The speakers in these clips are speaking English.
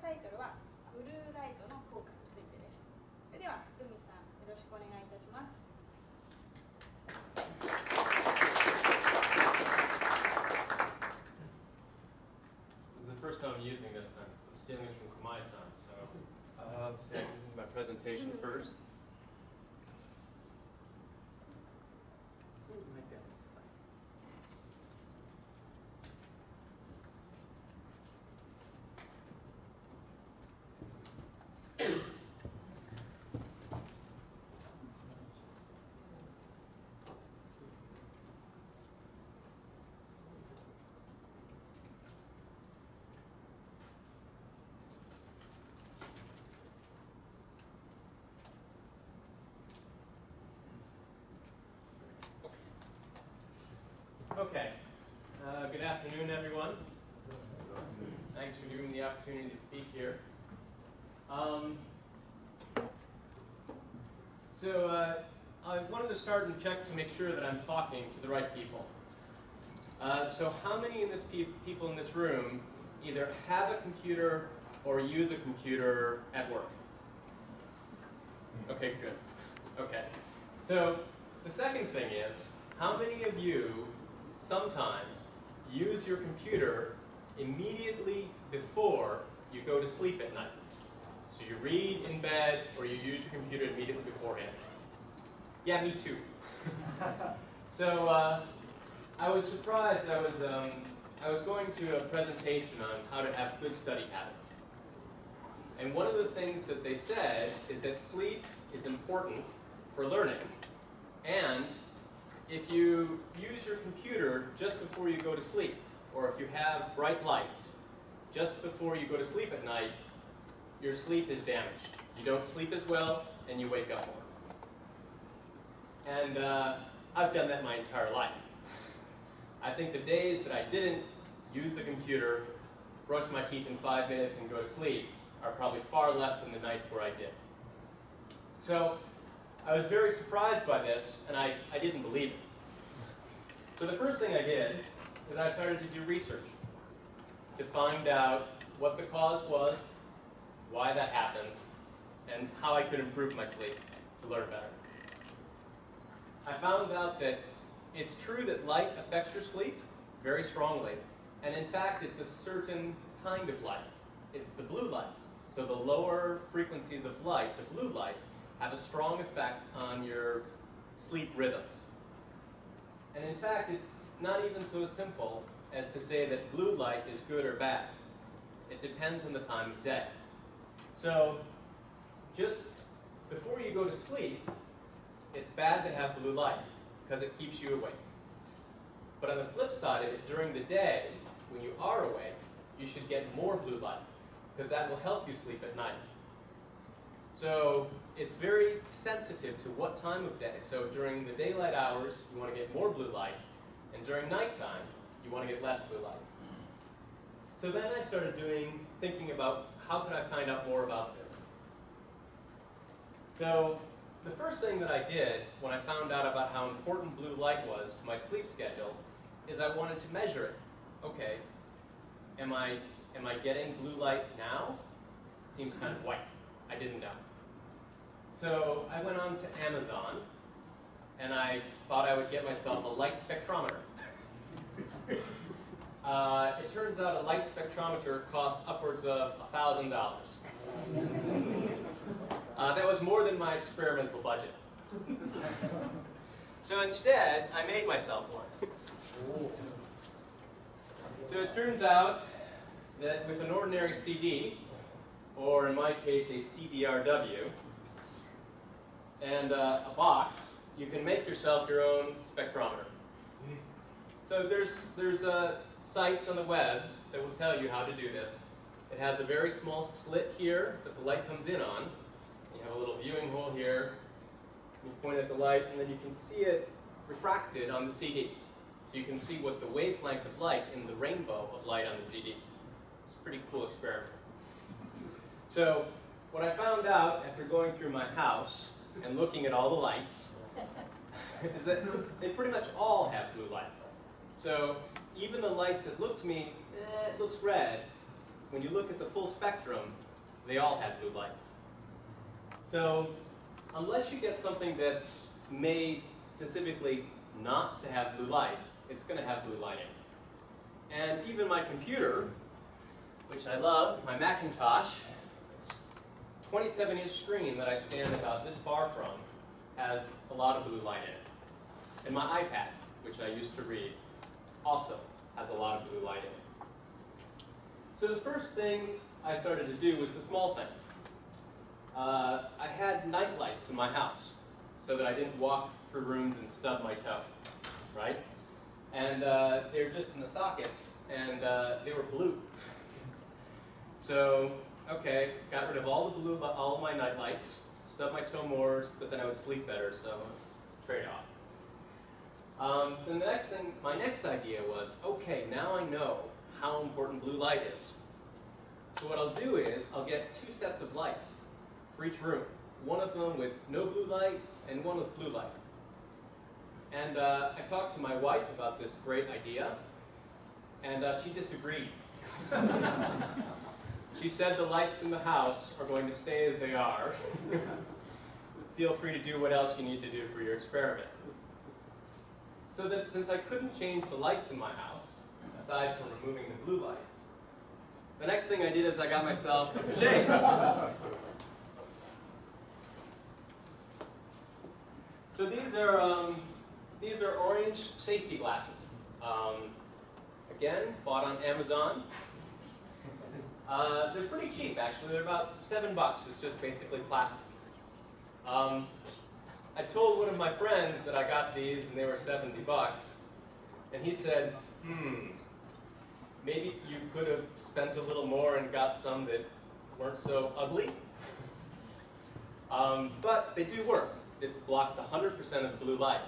タイトルはブルーライトの効果についてです。それではルミさん、よろしくお願いいたします。This is the first time I'm using this. I'm stealing it from Kamai-san, so let's see, my presentation first. Like that. Okay. Good afternoon, everyone. Thanks for giving me the opportunity to speak here. I wanted to start and check to make sure that I'm talking to the right people. So how many in this people in this room either have a computer or use a computer at work? Okay, good. Okay. So the second thing is, how many of you sometimes use your computer immediately before you go to sleep at night? So you read in bed or you use your computer immediately beforehand? Yeah, me too. So I was surprised. I was going to a presentation on how to have good study habits. And one of the things that they said is that sleep is important for learning. And if you use your computer just before you go to sleep, or if you have bright lights just before you go to sleep at night, your sleep is damaged. You don't sleep as well, and you wake up more. And I've done that my entire life. I think the days that I didn't use the computer, brush my teeth in 5 minutes, and go to sleep are probably far less than the nights where I did. So I was very surprised by this, and I didn't believe it. So the first thing I did is I started to do research to find out what the cause was, why that happens, and how I could improve my sleep to learn better. I found out that it's true that light affects your sleep very strongly, and in fact it's a certain kind of light. It's the blue light. So the lower frequencies of light, the blue light, have a strong effect on your sleep rhythms. And in fact, it's not even so simple as to say that blue light is good or bad. It depends on the time of day. So just before you go to sleep, it's bad to have blue light because it keeps you awake. But on the flip side of it, during the day, when you are awake, you should get more blue light because that will help you sleep at night. So it's very sensitive to what time of day. So during the daylight hours, you want to get more blue light, and during nighttime, you want to get less blue light. So then I started thinking about how could I find out more about this. So the first thing that I did when I found out about how important blue light was to my sleep schedule is I wanted to measure it. Okay, am I getting blue light now? It seems kind of white. I didn't know. So I went on to Amazon, and I thought I would get myself a light spectrometer. It turns out a light spectrometer costs upwards of $1,000. That was more than my experimental budget. So instead, I made myself one. So it turns out that with an ordinary CD, or in my case a CDRW, and a box, you can make yourself your own spectrometer. So there's sites on the web that will tell you how to do this. It has a very small slit here that the light comes in on. You have a little viewing hole here. You point at the light, and then you can see it refracted on the CD. So you can see what the wavelengths of light in the rainbow of light on the CD. It's a pretty cool experiment. So what I found out after going through my house and looking at all the lights is that they pretty much all have blue light. So even the lights that look to me, it looks red, when you look at the full spectrum, they all had blue lights. So unless you get something that's made specifically not to have blue light, it's going to have blue lighting. And even my computer, which I love, my Macintosh, it's a 27-inch screen that I stand about this far from, has a lot of blue light in it. And my iPad, which I used to read, also has a lot of blue light in it. So the first things I started to do was the small things. I had night lights in my house so that I didn't walk through rooms and stub my toe, right? And they were just in the sockets, and they were blue. So, okay, got rid of all of my night lights, stubbed my toe more, but then I would sleep better, so it's a trade-off. Then my next idea was, okay, now I know how important blue light is. So what I'll do is, I'll get 2 sets of lights for each room. One of them with no blue light, and one with blue light. And I talked to my wife about this great idea, and she disagreed. She said the lights in the house are going to stay as they are. Feel free to do what else you need to do for your experiment. So that since I couldn't change the lights in my house, aside from removing the blue lights, the next thing I did is I got myself shades. So these are orange safety glasses. Again, bought on Amazon. They're pretty cheap, actually. They're about $7. It's just basically plastic. I told one of my friends that I got these and they were $70, and he said, maybe you could have spent a little more and got some that weren't so ugly. But they do work. It blocks 100% of the blue light.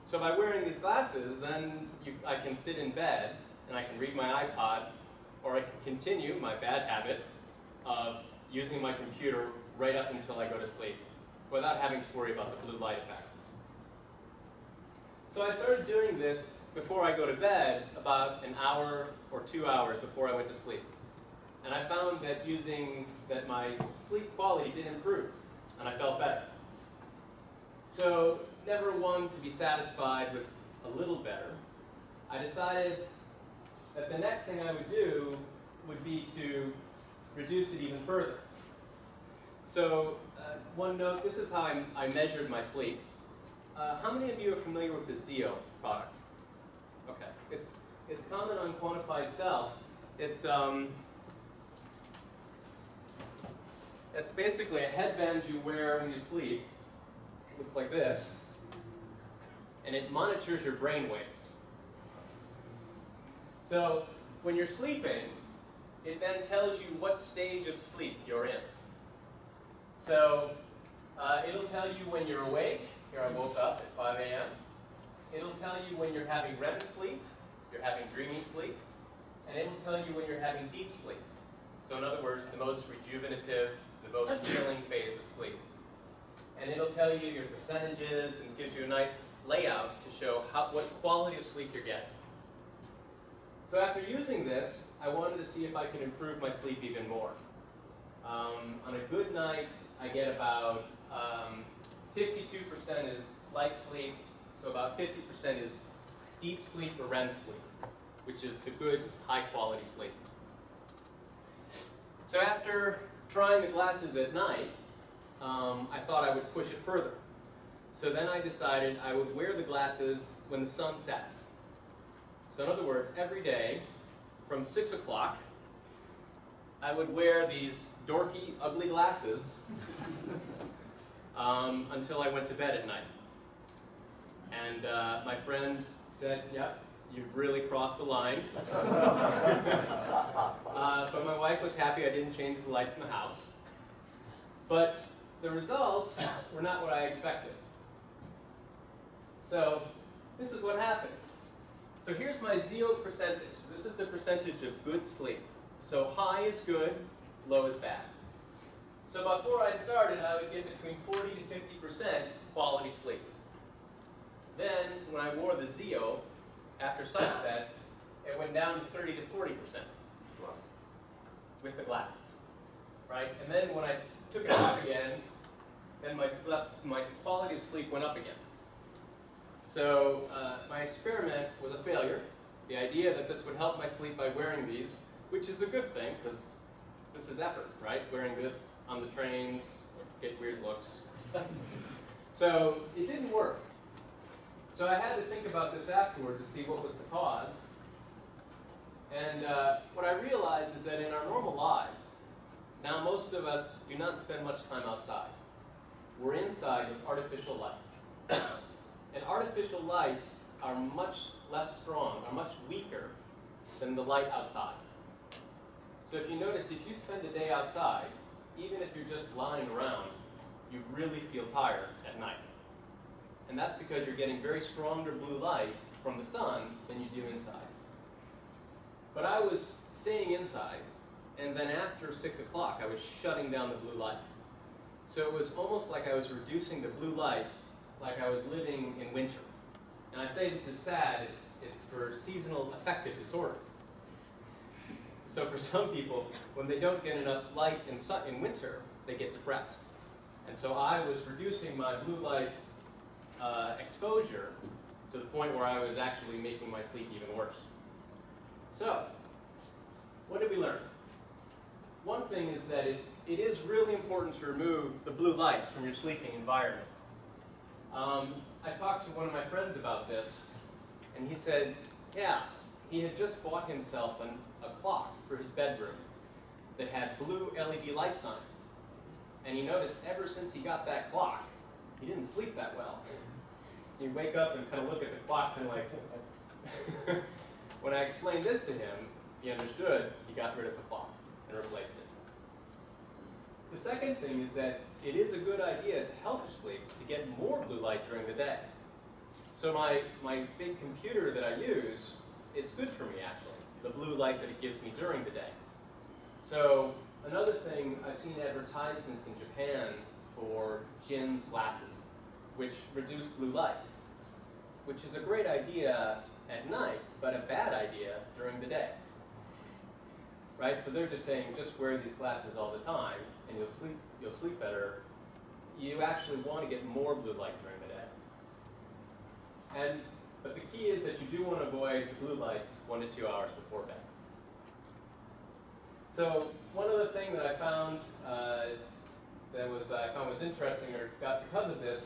So by wearing these glasses, then I can sit in bed and I can read my iPod, or I can continue my bad habit of using my computer right up until I go to sleep without having to worry about the blue light effects. So I started doing this before I go to bed about an hour or 2 hours before I went to sleep. And I found that my sleep quality did improve, and I felt better. So, never one to be satisfied with a little better, I decided that the next thing I would do would be to reduce it even further. So, one note, this is how I measured my sleep. How many of you are familiar with the Zeo product? Okay, it's common on quantify itself. It's basically a headband you wear when you sleep. It looks like this, and it monitors your brain waves. So when you're sleeping, it then tells you what stage of sleep you're in. So it'll tell you when you're awake. Here I woke up at 5 a.m. It'll tell you when you're having REM sleep, you're having dreaming sleep, and it'll tell you when you're having deep sleep. So in other words, the most rejuvenative, the most healing phase of sleep. And it'll tell you your percentages and gives you a nice layout to show what quality of sleep you're getting. So after using this, I wanted to see if I could improve my sleep even more. On a good night, I get about 52% is light sleep, so about 50% is deep sleep or REM sleep, which is the good, high-quality sleep. So after trying the glasses at night, I thought I would push it further. So then I decided I would wear the glasses when the sun sets. So in other words, every day from 6 o'clock, I would wear these dorky, ugly glasses until I went to bed at night. And my friends said, yep, you've really crossed the line. But my wife was happy I didn't change the lights in the house. But the results were not what I expected. So this is what happened. So here's my Zeo percentage. So this is the percentage of good sleep. So high is good, low is bad. So before I started, I would get between 40 to 50% quality sleep. Then, when I wore the Zeo, after sunset, it went down to 30 to 40%. with the glasses, right? And then when I took it off again, then my quality of sleep went up again. So my experiment was a failure. The idea that this would help my sleep by wearing these, which is a good thing, because this is effort, right? Wearing this on the trains, get weird looks. So it didn't work. So I had to think about this afterward to see what was the cause. And what I realized is that in our normal lives, now most of us do not spend much time outside. We're inside with artificial lights. And artificial lights are much less strong, are much weaker than the light outside. So if you notice, if you spend a day outside, even if you're just lying around, you really feel tired at night. And that's because you're getting very stronger blue light from the sun than you do inside. But I was staying inside, and then after 6 o'clock, I was shutting down the blue light. So it was almost like I was reducing the blue light like I was living in winter. And I say this is sad, it's for seasonal affective disorder. So for some people, when they don't get enough light in winter, they get depressed. And so I was reducing my blue light exposure to the point where I was actually making my sleep even worse. So, what did we learn? One thing is that it is really important to remove the blue lights from your sleeping environment. I talked to one of my friends about this, and he said, yeah, he had just bought himself a clock for his bedroom that had blue LED lights on it. And he noticed ever since he got that clock, he didn't sleep that well. He'd wake up and kind of look at the clock and like, when I explained this to him, he understood, he got rid of the clock and replaced it. The second thing is that it is a good idea to help you sleep to get more blue light during the day. So my big computer that I use, it's good for me actually, the blue light that it gives me during the day. So another thing, I've seen advertisements in Japan for Jin's glasses, which reduce blue light, which is a great idea at night, but a bad idea during the day. Right? So they're just saying, just wear these glasses all the time, and you'll sleep better. You actually want to get more blue light during the day. But the key is that you do want to avoid the blue lights 1 to 2 hours before bed. So one other thing that I found I found was interesting, or got because of this.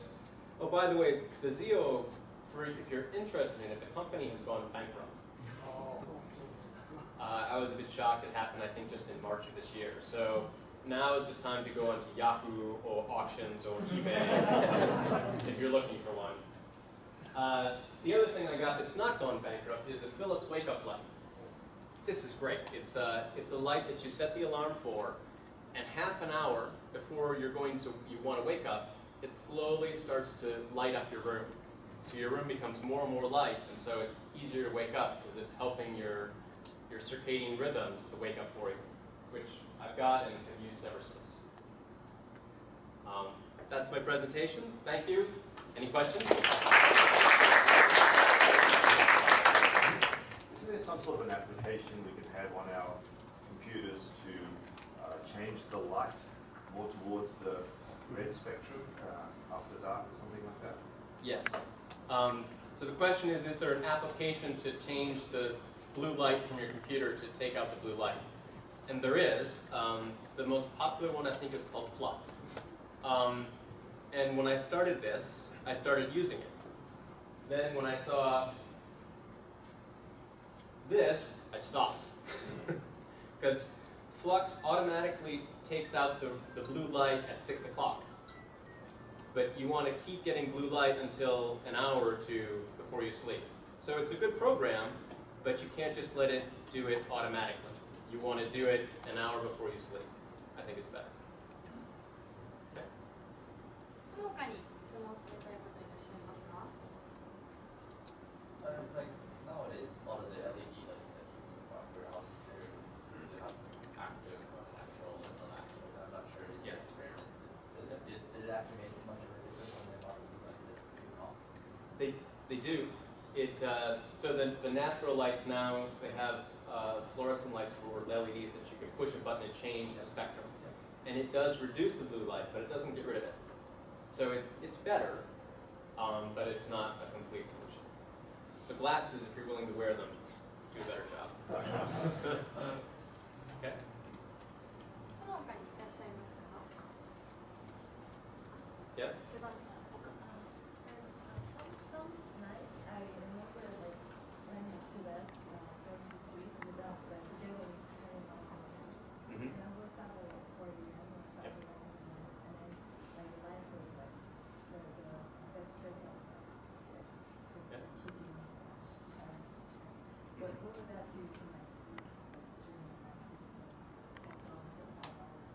Oh, by the way, the Zeo, if you're interested in it, the company has gone bankrupt. I was a bit shocked. It happened, I think, just in March of this year. So now is the time to go onto Yahoo or auctions or eBay if you're looking for one. The other thing I got that's not gone bankrupt is a Philips wake-up light. This is great. It's a light that you set the alarm for, and half an hour before you want to wake up, it slowly starts to light up your room. So your room becomes more and more light, and so it's easier to wake up because it's helping your circadian rhythms to wake up for you, which I've got and have used ever since. That's my presentation. Thank you. Any questions? Isn't there some sort of an application we could have on our computers to change the light more towards the red spectrum after dark or something like that? Yes. So the question is there an application to change the blue light from your computer to take out the blue light? And there is. The most popular one I think is called Flux. And when I started this, I started using it. Then when I saw this, I stopped. Because Flux automatically takes out the blue light at 6 o'clock. But you want to keep getting blue light until an hour or two before you sleep. So it's a good program, but you can't just let it do it automatically. You want to do it an hour before you sleep. I think it's better. Okay. その他に質問されたい方いらっしゃいますか？ Like nowadays, a lot of the LED lights that you put around your house, they have active, natural, and non-active. I'm not sure you guys experienced it. Did it actually make much of a difference when they bought the light that's going off? They do. So the natural lights now, they have fluorescent lights or LEDs that you can push a button and change the spectrum. And it does reduce the blue light, but it doesn't get rid of it. So it's better, but it's not a complete solution. The glasses, if you're willing to wear them, do a better job. Okay. その他にいらっしゃいますか？ Yes? 一番他。 Some nights I remember like when I to bed, going to sleep without like really turning on the lights. Mm-hmm. And I worked out like for you, I worked out and then like the lights was like the electricity just Yeah. keeping me shining. But what would that do to my sleep during the night for 5 hours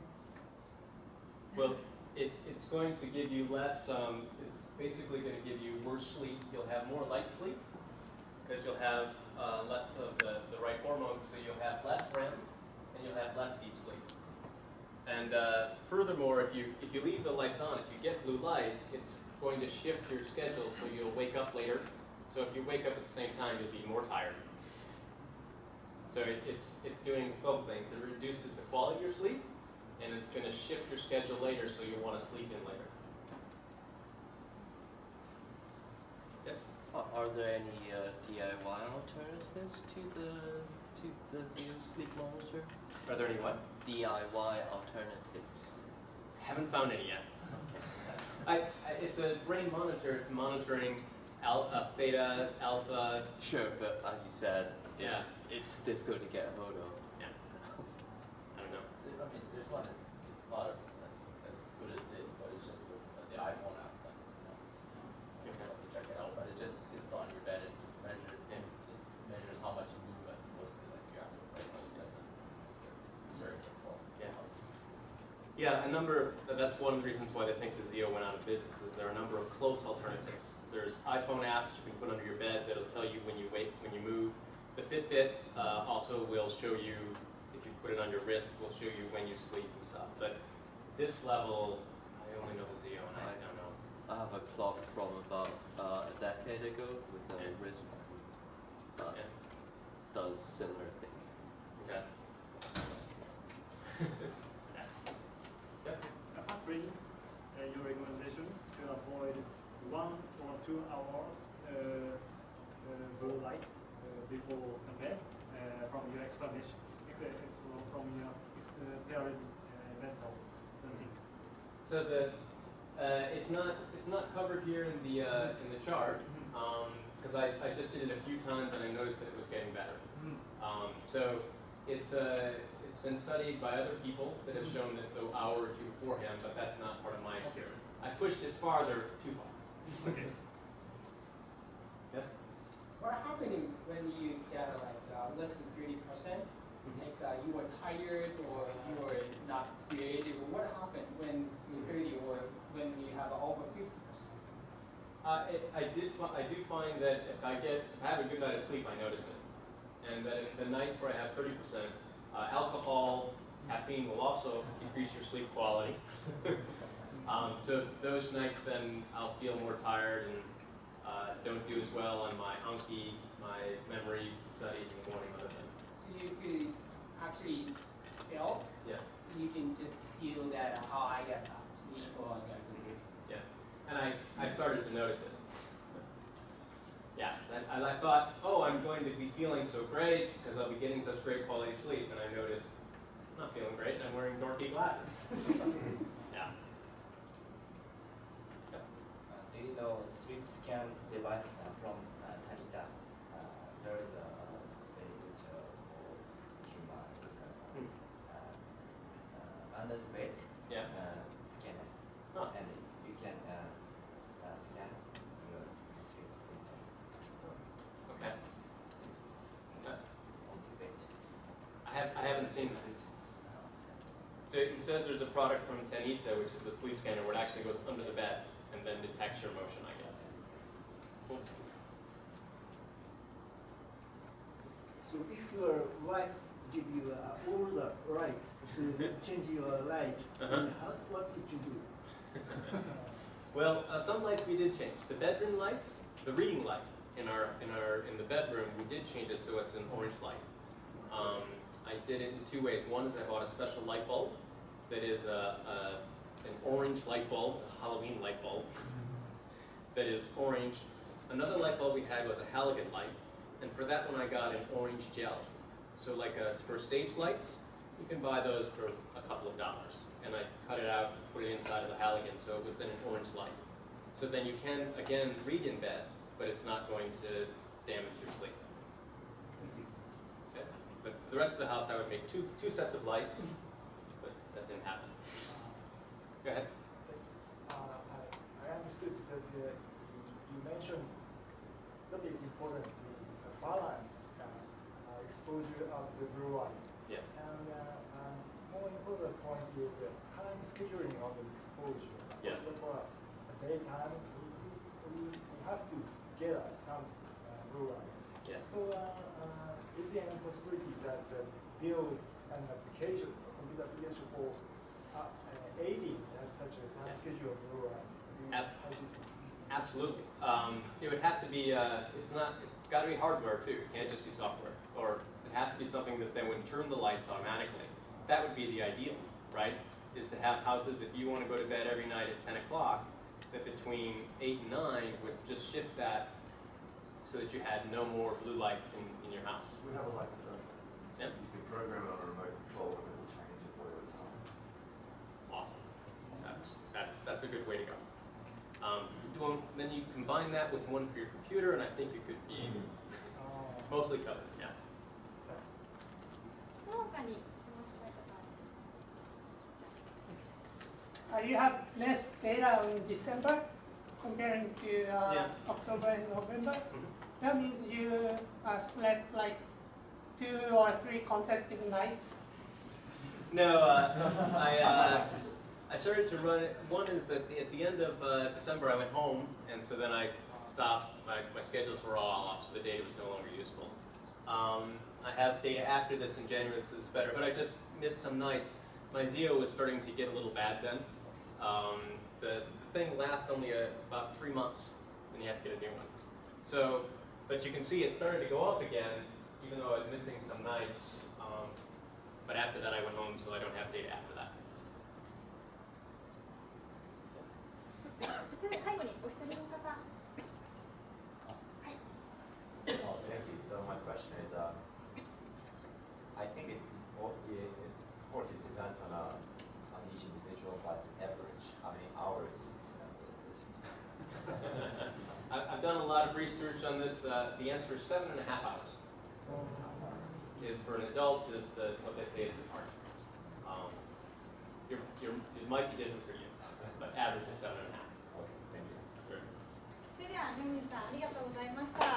next day? Well, it's going to give you less, it's basically going to give you worse sleep. You'll have more light sleep because you'll have less of the right hormones, so you'll have less REM and you'll have less deep sleep. And furthermore, if you leave the lights on, if you get blue light, it's going to shift your schedule so you'll wake up later. So if you wake up at the same time, you'll be more tired. So it's doing both things. It reduces the quality of your sleep, and it's going to shift your schedule later so you'll want to sleep in later. Yes? Are there any DIY alternatives to the Zio sleep monitor? Are there any what? DIY alternatives. Haven't found any yet. It's a brain monitor. It's monitoring theta, alpha. Sure, but as you said, Yeah. it's difficult to get a hold of. Yeah. I don't know. I mean, there's one that's it's not as good as this, but it's just the iPhone app. Like, you have to check it out, but it just sits on your bed and just measures things. It measures how much you move as opposed to like your actual brain noise. That's a certain info. Yeah. How you use it. Yeah, that's one of the reasons why they think the Zio went out of business is there are a number of close alternatives. There's iPhone apps you can put under your bed that'll tell you when you wake, when you move. The Fitbit also will show you, if you put it on your wrist, will show you when you sleep and stuff. But this level, I only know the Zio and I don't know. I have a clock from about a decade ago with a Yeah. wristband that Yeah. does similar things. Okay. Yep. What brings your recommendation to avoid 1 or 2 hours blue light before bed from your explanation, from your experimental things? So it's not covered here in the chart because I just did it a few times and I noticed that it was getting better. So it's been studied by other people that have shown that the hour or two beforehand, but that's not part of my experiment. I pushed it farther, too far. Okay. Yes? What happened when you get less than 30%? Like you were tired or you were not creative? What happened when you're 30 or when you have over 50%? I do find that if I have a good night of sleep, I notice it. And that if the nights where I have 30%, alcohol, caffeine will also decrease your sleep quality. So those nights then I'll feel more tired and don't do as well on my Anki, my memory studies in the morning, other things. So you could actually feel, Yes. you can just feel that how I get sleep or I get good. Yeah. And I started to notice it. Yeah, and I thought, oh, I'm going to be feeling so great because I'll be getting such great quality sleep, and I noticed I'm not feeling great and I'm wearing dorky glasses. Yeah. Do you know sleep scan device from Tanita? There is a very good for humans. Under the bed, Yeah. scan it, Huh. and you can scan your sleep pattern Okay. Okay. on the bed. I haven't seen that. So it says there's a product from Tanita, which is a sleep scanner, where it actually goes under the bed and then detects your motion, I guess. Cool. So if your wife give you all the right to change your light in the house, what would you do? Well, some lights we did change. The bedroom lights, the reading light in the bedroom, we did change it so it's an orange light. I did it in two ways. One is I bought a special light bulb that is an orange light bulb, a Halloween light bulb that is orange. Another light bulb we had was a halogen light, and for that one I got an orange gel. So like for stage lights, you can buy those for a couple of dollars. And I cut it out and put it inside of the halogen, so it was then an orange light. So then you can, again, read in bed, but it's not going to damage your sleep. Okay? But for the rest of the house, I would make two sets of lights, but that didn't happen. Go ahead. I understood that you mentioned that it's important to balance exposure of the blue light. Yes. And more important point is time scheduling of the exposure. Yes. So for daytime, we have to get some blue light. Yes. So is there any possibility that build an application, a computer application for aiding such a time schedule of blue light? Absolutely. It would have to be, it's got to be hardware too. It can't just be software. Or it has to be something that then would turn the lights automatically. That would be the ideal, right? Is to have houses, if you want to go to bed every night at 10 o'clock, that between 8 and 9 would just shift that so that you had no more blue lights in your house. We have a light that does that. Yep. You can program it on a remote control and it will change it for you at time. Awesome. That's a good way to go. Then you combine that with one for your computer, and I think you could be mostly covered. Yeah. その他に質問したい方は You have less data in December comparing to October and November. That means you slept like 2 or 3 consecutive nights. No, I started to run it. One is that at the end of December I went home, and so then I stopped. My schedules were all off, so the data was no longer useful. I have data after this in January. This is better, but I just missed some nights. My Zeo was starting to get a little bad then. The thing lasts only about 3 months, and you have to get a new one. So, but you can see it started to go up again, even though I was missing some nights. But after that, I went home, so I don't have data after that. で最後にお一人の方。はい。 Oh, thank you. So my question is, I think of course it depends on each individual, but average, how many hours is that for a person? I've done a lot of research on this. The answer is 7.5 hours. 7.5 hours. Is for an adult is what they say is the target. It might be different for you, but average is 7.5. Okay, thank you. Sure. それではルミさんありがとうございました。